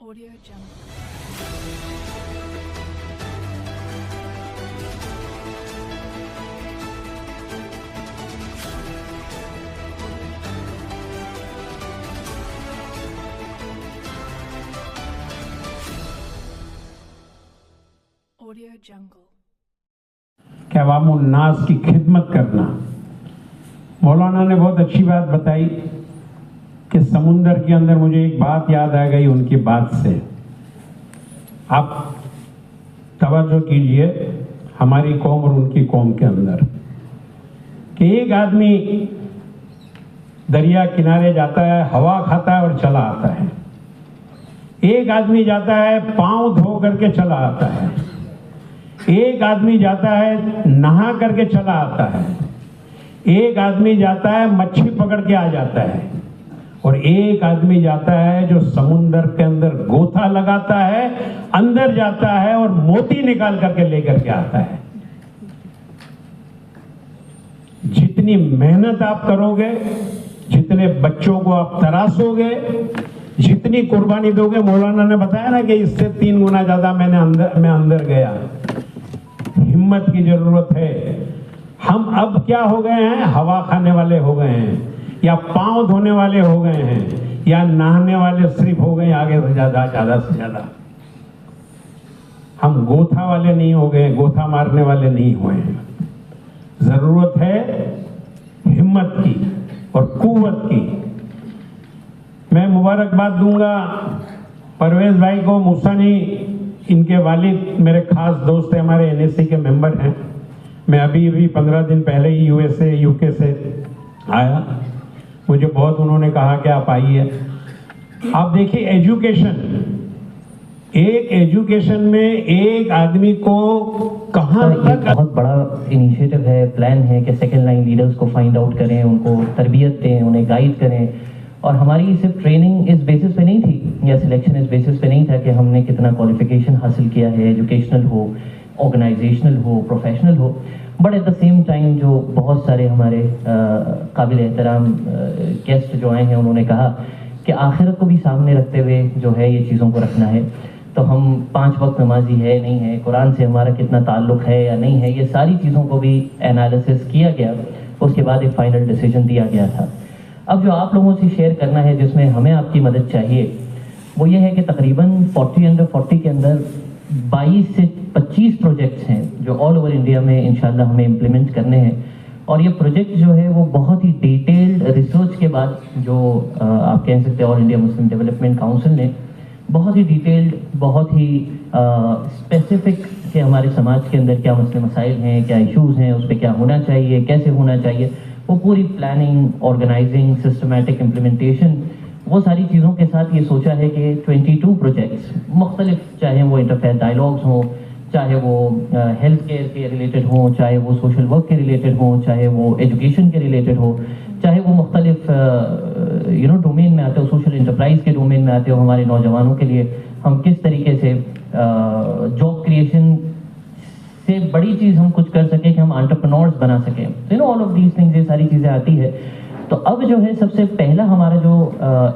Audio Jungle. Audio Jungle. कि अवामुन्नास की खिदमत करना। मौलाना ने बहुत अच्छी बात बताई कि समुंदर के अंदर मुझे एक बात याद आ गई उनकी बात से। आप तवज्जो कीजिए हमारी कौम और उनकी कौम के अंदर कि एक आदमी दरिया किनारे जाता है, हवा खाता है और चला आता है। एक आदमी जाता है पांव धो करके चला आता है। एक आदमी जाता है नहा करके चला आता है। एक आदमी जाता है मच्छी पकड़ के आ जाता है और एक आदमी जाता है जो समुंदर के अंदर गोथा लगाता है, अंदर जाता है और मोती निकाल करके लेकर के आता है। जितनी मेहनत आप करोगे, जितने बच्चों को आप तराशोगे, जितनी कुर्बानी दोगे, मौलाना ने बताया ना कि इससे 3 गुना ज्यादा मैं अंदर गया। हिम्मत की जरूरत है। हम अब क्या हो गए हैं? हवा खाने वाले हो गए हैं, या पांव धोने वाले हो गए हैं, या नहाने वाले सिर्फ हो गए आगे से ज्यादा से ज्यादा। हम गोथा वाले नहीं हो गए, गोथा मारने वाले नहीं हुए हैं। जरूरत है हिम्मत की और कुव्वत की। मैं मुबारकबाद दूंगा परवेज भाई को। मूसानी इनके वालिद मेरे खास दोस्त हैं, हमारे एनएससी के मेंबर हैं। मैं अभी 15 दिन पहले ही यूएसए यूके से आया। मुझे बहुत उन्होंने कहा कि आप आइए। आप देखिए एजुकेशन में एक आदमी को कहाँ तक बहुत बड़ा इनिशिएटिव है, प्लान है कि सेकेंड लाइन लीडर्स को फाइंड आउट करें, उनको तरबियत दें, उन्हें गाइड करें। और हमारी सिर्फ ट्रेनिंग इस बेसिस पे नहीं थी या सिलेक्शन इस बेसिस पे नहीं था कि हमने कितना क्वालिफिकेशन हासिल किया है, एजुकेशनल हो, ऑर्गेनाइजेशनल हो, प्रोफेशनल हो। But at the same time जो बहुत सारे हमारे काबिल एहतराम गेस्ट जो आए हैं, उन्होंने कहा कि आखिरत को भी सामने रखते हुए जो है ये चीज़ों को रखना है। तो हम 5 वक्त नमाजी है नहीं है, कुरान से हमारा कितना ताल्लुक़ है या नहीं है, ये सारी चीज़ों को भी एनालिसिस किया गया। उसके बाद एक फ़ाइनल डिसीजन दिया गया था। अब जो आप लोगों से शेयर करना है, जिसमें हमें आपकी मदद चाहिए, वो ये है कि तकरीबन 40 अंडर 40 के अंदर 22 से 25 प्रोजेक्ट्स हैं जो ऑल ओवर इंडिया में इंशाल्लाह हमें इम्प्लीमेंट करने हैं। और ये प्रोजेक्ट जो है वो बहुत ही डिटेल्ड रिसर्च के बाद जो आप कह सकते हैं all India Muslim development council ने बहुत ही डिटेल्ड, बहुत ही स्पेसिफिक कि हमारे समाज के अंदर क्या मसले मसाइल हैं, क्या इश्यूज़ हैं, उस पर क्या होना चाहिए, कैसे होना चाहिए, वो पूरी प्लानिंग, ऑर्गेनाइजिंग, सिस्टमैटिक इम्प्लीमेंटेशन, वो सारी चीज़ों के साथ ये सोचा है कि 22 प्रोजेक्ट्स मुख्तलिफ, चाहे वो इंटरफेयर डायलॉग्स हों, चाहे वो हेल्थ केयर के रिलेटेड हों, चाहे वो सोशल वर्क के रिलेटेड हों, चाहे वो एजुकेशन के रिलेटेड हो, चाहे वो मुख्तलिफ डोमेन में आते हो, सोशल इंटरप्राइज के डोमेन में आते हो। हमारे नौजवानों के लिए हम किस तरीके से जॉब क्रिएशन से बड़ी चीज़ हम कुछ कर सकें कि हम एंटरप्रेन्योर्स बना सकें। तो ऑल ऑफ दीज थिंग्स, ये सारी चीज़ें आती है। तो अब जो है सबसे पहला हमारा जो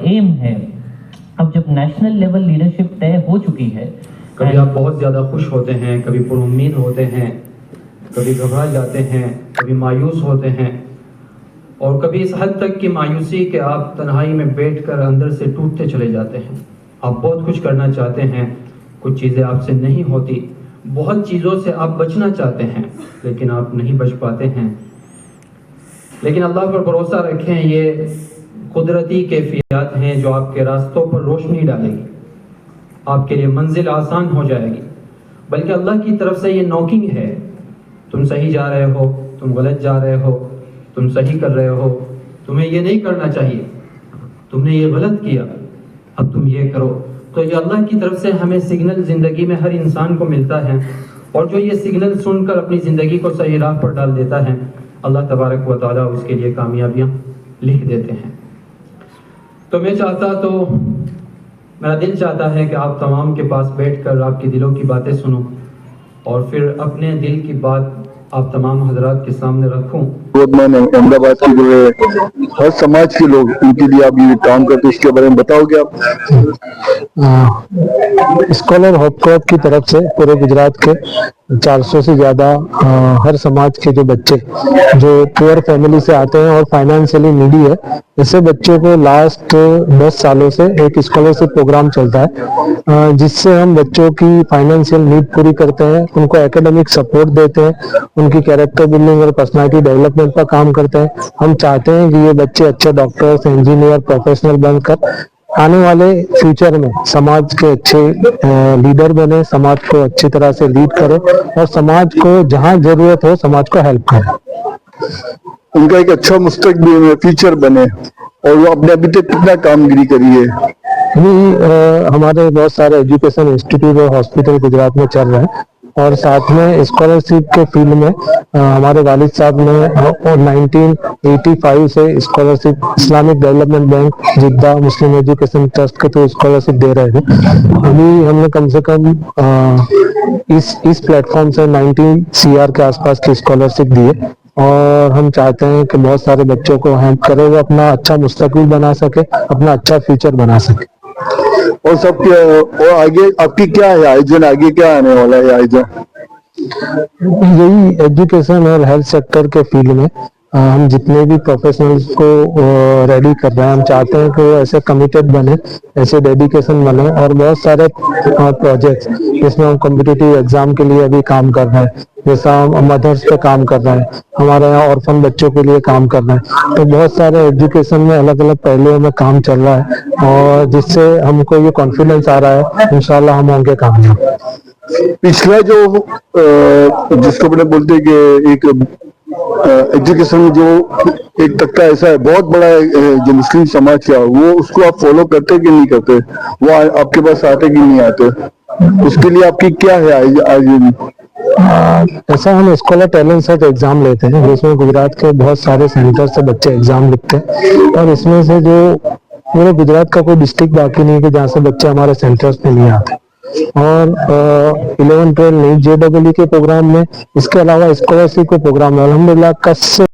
एम है, अब जब नेशनल लेवल लीडरशिप तय हो चुकी है, कभी आप बहुत ज़्यादा खुश होते हैं, कभी पुरुम्मीद होते हैं, कभी घबरा जाते हैं, कभी मायूस होते हैं, और कभी इस हद तक की मायूसी कि आप तन्हाई में बैठकर अंदर से टूटते चले जाते हैं। आप बहुत कुछ करना चाहते हैं, कुछ चीज़ें आपसे नहीं होती, बहुत चीज़ों से आप बचना चाहते हैं लेकिन आप नहीं बच पाते हैं। लेकिन अल्लाह पर भरोसा रखें, ये कुदरती कैफियत हैं जो आपके रास्तों पर रोशनी डालेगी, आपके लिए मंजिल आसान हो जाएगी। बल्कि अल्लाह की तरफ से ये नॉकिंग है, तुम सही जा रहे हो, तुम गलत जा रहे हो, तुम सही कर रहे हो, तुम्हें ये नहीं करना चाहिए, तुमने ये गलत किया, अब तुम ये करो। तो ये अल्लाह की तरफ से हमें सिग्नल ज़िंदगी में हर इंसान को मिलता है, और जो ये सिग्नल सुनकर अपनी ज़िंदगी को सही राह पर डाल देता है, अल्लाह तबारक व तआला उसके लिए कामयाबियाँ लिख देते हैं। तो मेरा दिल चाहता है कि आप तमाम के पास बैठकर आपके दिलों की बातें सुनो और फिर अपने दिल की बात आप तमाम हजरात के सामने रखूं जरूरतमंद अहमदाबाद की जो है हर समाज के लोग, उनके लिए आप ये काम करते हैं, इसके बारे में बताओगे आप? स्कॉलर हॉपक्रॉप की तरफ से पूरे गुजरात के 400 से ज्यादा हर समाज के जो बच्चे जो पुअर फैमिली से आते हैं और फाइनेंशियली नीडी है, ऐसे बच्चों को लास्ट 10 सालों से एक स्कॉलरशिप प्रोग्राम चलता है, जिससे हम बच्चों की फाइनेंशियल नीड पूरी करते हैं, उनको एकेडमिक सपोर्ट देते हैं, उनकी कैरेक्टर बिल्डिंग और पर्सनालिटी डेवलपमेंट पर काम करते हैं। हम चाहते हैं कि ये बच्चे अच्छे डॉक्टर्स, इंजीनियर, प्रोफेशनल बनकर आने वाले फ्यूचर में समाज के अच्छे लीडर बने, समाज को अच्छी तरह से लीड करें और समाज को जहां जरूरत हो समाज को हेल्प करें। उनका एक अच्छा मुस्तकबिल फ्यूचर बने। और वो आपने अभी तक कितना कामगिरी करी है? हमारे बहुत सारे एजुकेशन इंस्टीट्यूट और हॉस्पिटल गुजरात में चल रहे हैं और साथ में स्कॉलरशिप के फील्ड में हमारे वालिद साहब ने 1985 से स्कॉलरशिप इस्लामिक डेवलपमेंट बैंक जिद्दा मुस्लिम एजुकेशन ट्रस्ट के थ्रू स्कॉलरशिप दे रहे थे। अभी हमने कम से कम इस प्लेटफॉर्म से 90 CR के आसपास की स्कॉलरशिप दी है और हम चाहते हैं कि बहुत सारे बच्चों को हेल्प करें, वो अपना अच्छा मुस्तकबिल बना सके, अपना अच्छा फ्यूचर बना सके। और और आगे आपकी क्या है आयोजन, आगे क्या आने वाला है आयोजन? यही एजुकेशन और हेल्थ सेक्टर के फील्ड में हम जितने भी प्रोफेशनल्स को रेडी कर रहे हैं, हम चाहते हैं कि वो ऐसे कमिटेड बने, ऐसे डेडिकेशन बने और बहुत सारे प्रोजेक्ट्स जिसमें हम कॉम्पिटिटिव एग्जाम के लिए अभी काम कर रहे हैं, जैसा हम मदर्स पे काम कर रहे हैं, हमारे यहाँ ऑर्फन बच्चों के लिए काम कर रहे हैं, तो बहुत सारे एजुकेशन में अलग अलग पहलुओं में काम चल रहा है और जिससे हमको ये कॉन्फिडेंस आ रहा है इंशाल्लाह हम होंगे कामयाब। पिछला जो जिसको अपने बोलते हैं कि एक एजुकेशन में जो एक तख्ता ऐसा है बहुत बड़ा है जो मुस्लिम समाज का, वो उसको आप फॉलो करते कि नहीं करते? वो आपके पास आते कि नहीं आते? उसके लिए आपकी क्या है आयोजन? ऐसा हम स्कॉलर टैलेंट सर्च एग्जाम लेते हैं जिसमें गुजरात के बहुत सारे सेंटर से बच्चे एग्जाम लिखते हैं और इसमें से जो पूरे गुजरात का कोई डिस्ट्रिक्ट बाकी नहीं है कि जहाँ से बच्चे हमारे सेंटर्स में नहीं आते और 11-12 नीट JEE के प्रोग्राम में इसके अलावा स्कॉलरशिप के प्रोग्राम में अल्हम्दुलिल्लाह